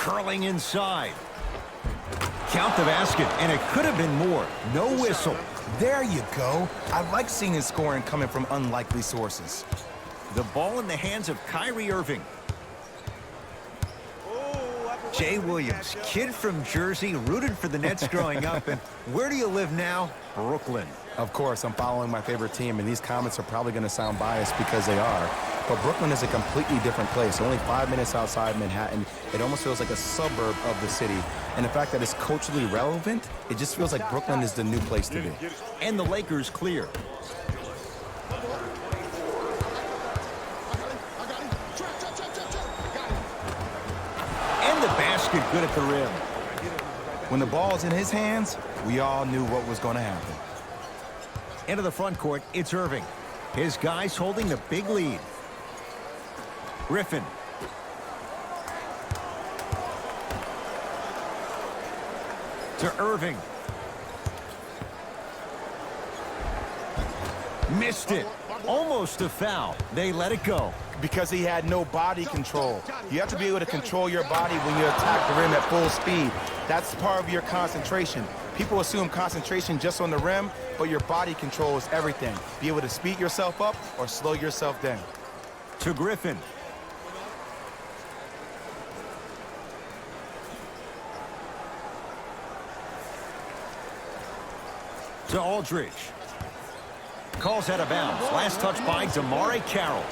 Curling inside. Count the basket, and it could have been more. No whistle. There you go. I like seeing his scoring coming from unlikely sources. The ball in the hands of Kyrie Irving. Jay Williams, kid from Jersey, rooted for the Nets growing up. And where do you live now? Brooklyn. Of course, I'm following my favorite team, and these comments are probably going to sound biased because they are. But Brooklyn is a completely different place. Only 5 minutes outside Manhattan. It almost feels like a suburb of the city. And the fact that it's culturally relevant, it just feels like Brooklyn is the new place to be. And the Lakers clear. And the basket good at the rim. When the ball's in his hands, we all knew what was going to happen. Into the front court, it's Irving. His guys holding the big lead. Griffin. To Irving. Missed it. Almost a foul. They let it go. Because he had no body control. You have to be able to control your body when you attack the rim at full speed. That's part of your concentration. People assume concentration just on the rim, but your body control is everything. Be able to speed yourself up or slow yourself down. To Griffin. To Aldridge. Calls out of bounds. Last touch by DeMare Carroll.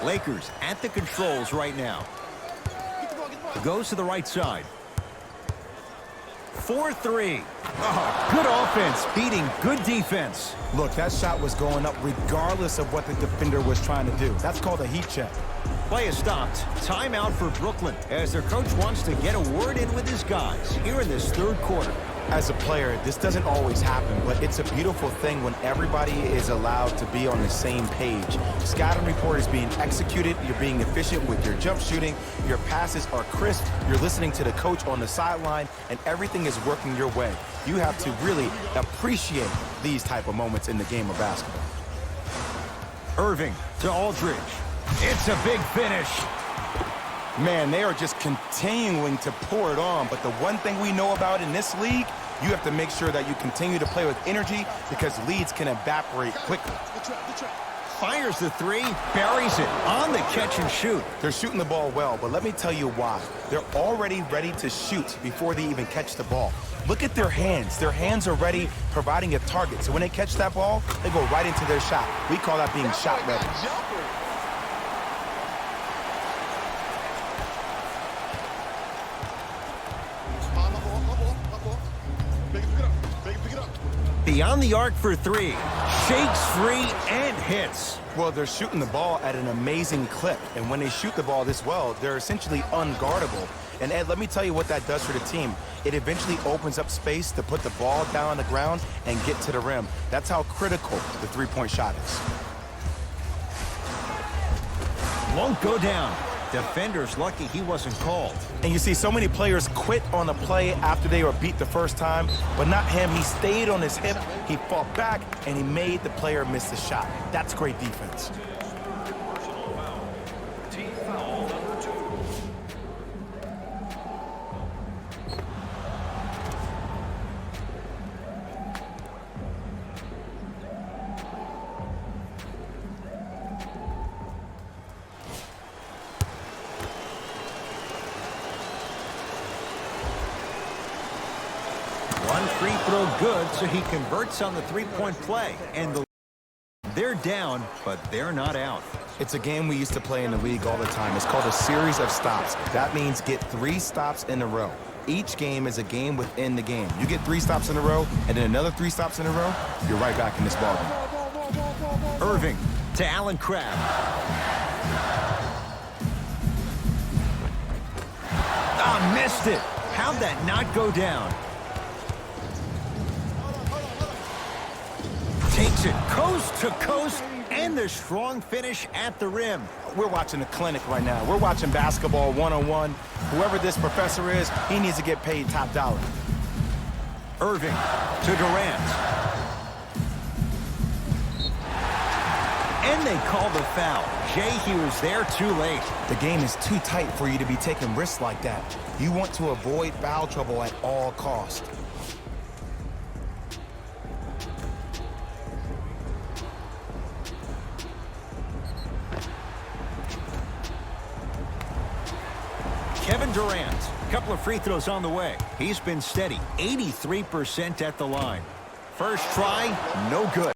Lakers at the controls right now. Goes to the right side. 4-3. Oh, good offense beating good defense. Look, that shot was going up regardless of what the defender was trying to do. That's called a heat check. Play is stopped. Timeout for Brooklyn as their coach wants to get a word in with his guys here in this third quarter. As a player, this doesn't always happen, but it's a beautiful thing when everybody is allowed to be on the same page. Scouting report is being executed, you're being efficient with your jump shooting, your passes are crisp, you're listening to the coach on the sideline, and everything is working your way. You have to really appreciate these type of moments in the game of basketball. Irving to Aldridge. It's a big finish. Man, they are just continuing to pour it on. But the one thing we know about in this league, you have to make sure that you continue to play with energy because leads can evaporate quickly. Fires the three, buries it on the catch and shoot. They're shooting the ball well, but let me tell you why. They're already ready to shoot before they even catch the ball. Look at their hands. Their hands are ready, providing a target. So when they catch that ball, they go right into their shot. We call that being shot ready. Beyond the arc for three. Shakes free and hits. Well, they're shooting the ball at an amazing clip. And when they shoot the ball this well, they're essentially unguardable. And Ed, let me tell you what that does for the team. It eventually opens up space to put the ball down on the ground and get to the rim. That's how critical the three-point shot is. Won't go down. Defender's lucky he wasn't called. And you see so many players quit on a play after they were beat the first time, but not him. He stayed on his hip, he fought back, and he made the player miss the shot. That's great defense. Team foul number 2. One free throw good, so he converts on the three-point play. And they're down, but they're not out. It's a game we used to play in the league all the time. It's called a series of stops. That means get 3 stops in a row. Each game is a game within the game. You get 3 stops in a row, and then another 3 stops in a row, you're right back in this ballgame. Irving to Allen Crabbe. Ah, missed it. How'd that not go down? Takes it coast to coast, and the strong finish at the rim. We're watching a clinic right now. We're watching basketball one-on-one. Whoever this professor is, he needs to get paid top dollar. Irving to Durant. And they call the foul. Jay, he was there too late. The game is too tight for you to be taking risks like that. You want to avoid foul trouble at all costs. Kevin Durant, a couple of free throws on the way. He's been steady, 83% at the line. First try, no good.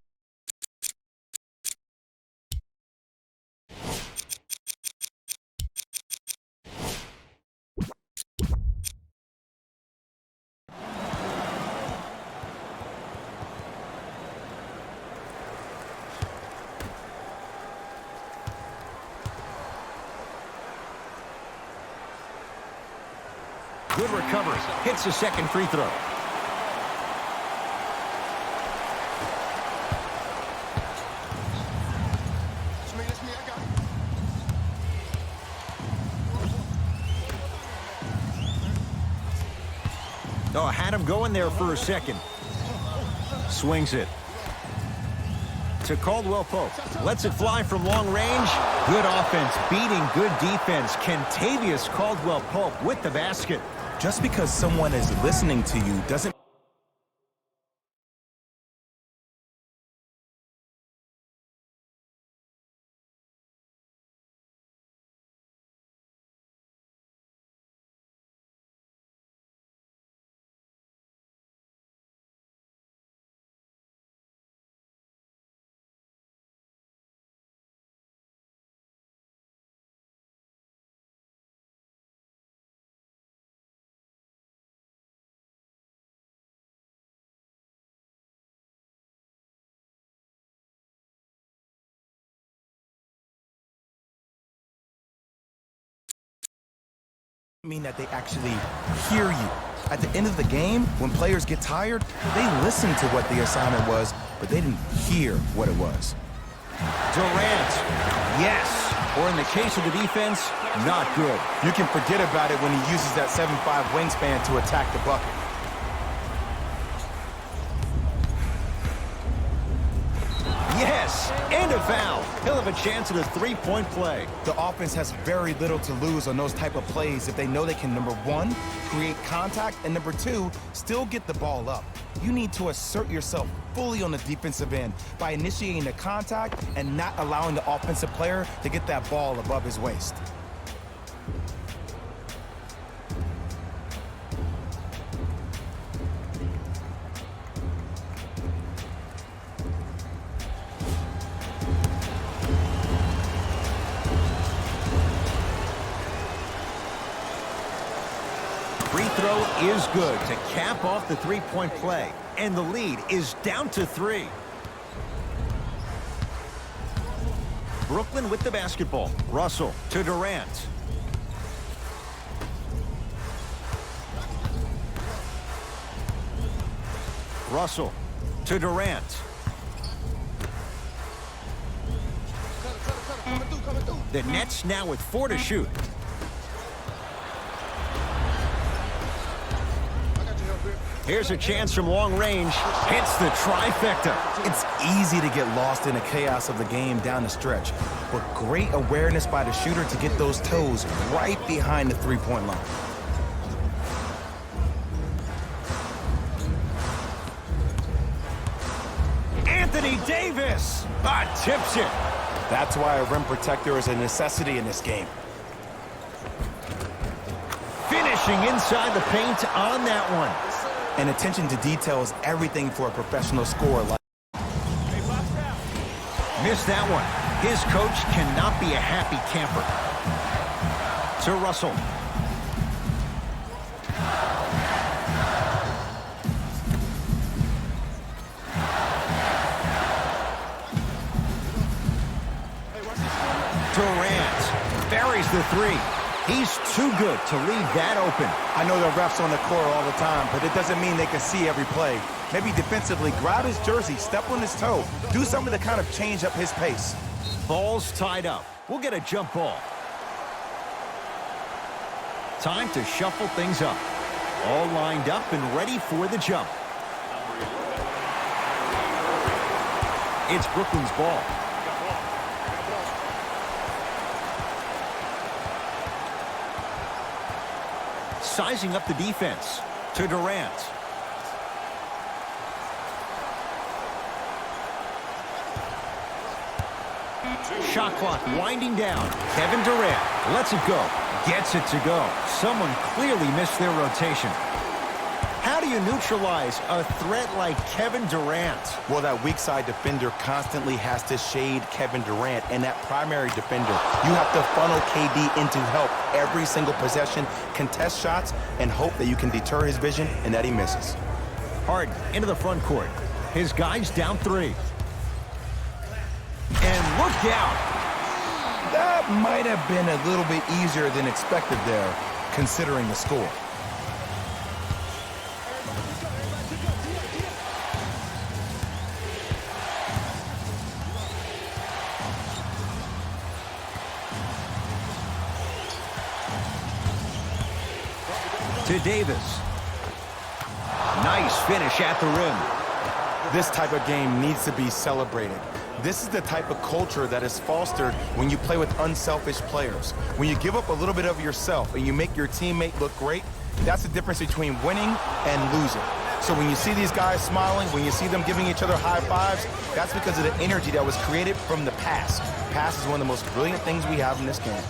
Good recovery. Hits the second free throw. Oh, had him going there for a second. Swings it to Caldwell Pope. Lets it fly from long range. Good offense, beating good defense. Kentavious Caldwell Pope with the basket. Just because someone is listening to you doesn't mean that they actually hear you. At the end of the game, when players get tired, they listen to what the assignment was, but they didn't hear what it was. Durant, yes. Or in the case of the defense, not good. You can forget about it when he uses that 7'5" wingspan to attack the bucket. Yes, and a foul. He'll have a chance at a three-point play. The offense has very little to lose on those type of plays if they know they can, number one, create contact, and number two, still get the ball up. You need to assert yourself fully on the defensive end by initiating the contact and not allowing the offensive player to get that ball above his waist. Free throw is good to cap off the three-point play. And the lead is down to 3. Brooklyn with the basketball. Russell to Durant. Russell to Durant. The Nets now with 4 to shoot. Here's a chance from long range. Hits the trifecta. It's easy to get lost in the chaos of the game down the stretch, but great awareness by the shooter to get those toes right behind the three-point line. Anthony Davis tips it. That's why a rim protector is a necessity in this game. Finishing inside the paint on that one. And attention to detail is everything for a professional scorer. Missed that one. His coach cannot be a happy camper. To Russell. Durant buries the 3. He's too good to leave that open. I know the refs on the court all the time, but it doesn't mean they can see every play. Maybe defensively, grab his jersey, step on his toe, do something to kind of change up his pace. Ball's tied up. We'll get a jump ball. Time to shuffle things up. All lined up and ready for the jump. It's Brooklyn's ball. sizing up the defense. To Durant. Shot clock winding down. Kevin Durant lets it go. Gets it to go. Someone clearly missed their rotation. How do you neutralize a threat like Kevin Durant? Well, that weak side defender constantly has to shade Kevin Durant, and that primary defender, you have to funnel KD into help every single possession, contest shots, and hope that you can deter his vision and that he misses. Harden into the front court. His guys down 3. And look out. That might have been a little bit easier than expected there, considering the score. To Davis. Nice finish at the rim. This type of game needs to be celebrated. This is the type of culture that is fostered when you play with unselfish players. When you give up a little bit of yourself and you make your teammate look great, that's the difference between winning and losing. So when you see these guys smiling, when you see them giving each other high fives, that's because of the energy that was created from the pass. Pass is one of the most brilliant things we have in this game.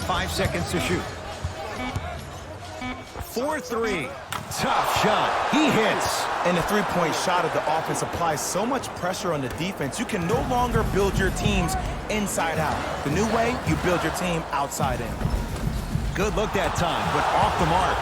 Five seconds to shoot. 4-3. Tough shot. He hits. And the three-point shot of the offense applies so much pressure on the defense, you can no longer build your teams inside out. The new way, you build your team outside in. Good look that time, but off the mark.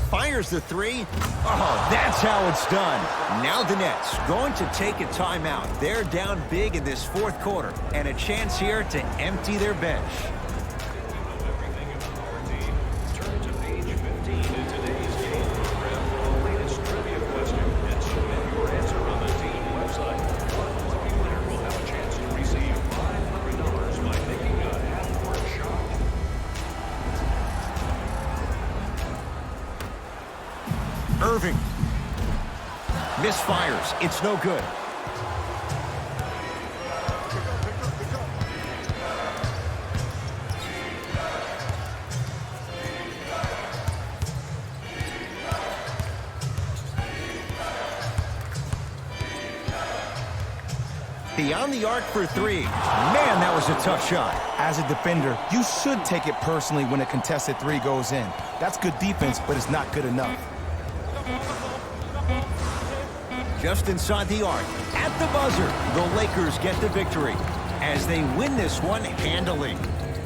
Fires the 3. Oh, that's how it's done. Now the Nets going to take a timeout. They're down big in this fourth quarter, and a chance here to empty their bench. Everything about our team. Turn to page 15 in today's game program for the latest trivia question and submit your answer on the team website. One lucky winner will have a chance to receive $500 by making a half-court shot. Irving. Misfires. It's no good. Beyond the arc for 3. Man, that was a tough shot. As a defender, you should take it personally when a contested 3 goes in. That's good defense, but it's not good enough. Just inside the arc. At the buzzer, the Lakers get the victory as they win this one handily.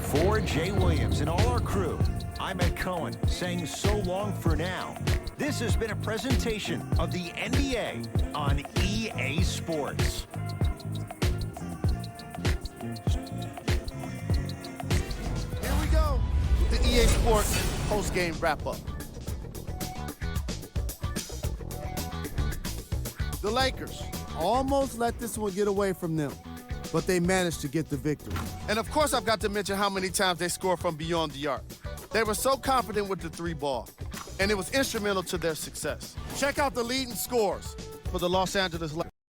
For Jay Williams and all our crew, I'm Ed Cohen saying so long for now. This has been a presentation of the NBA on EA Sports. Here we go with the EA Sports post-game wrap-up. The Lakers almost let this one get away from them, but they managed to get the victory. And of course, I've got to mention how many times they scored from beyond the arc. They were so confident with the 3 ball, and it was instrumental to their success. Check out the leading scores for the Los Angeles Lakers.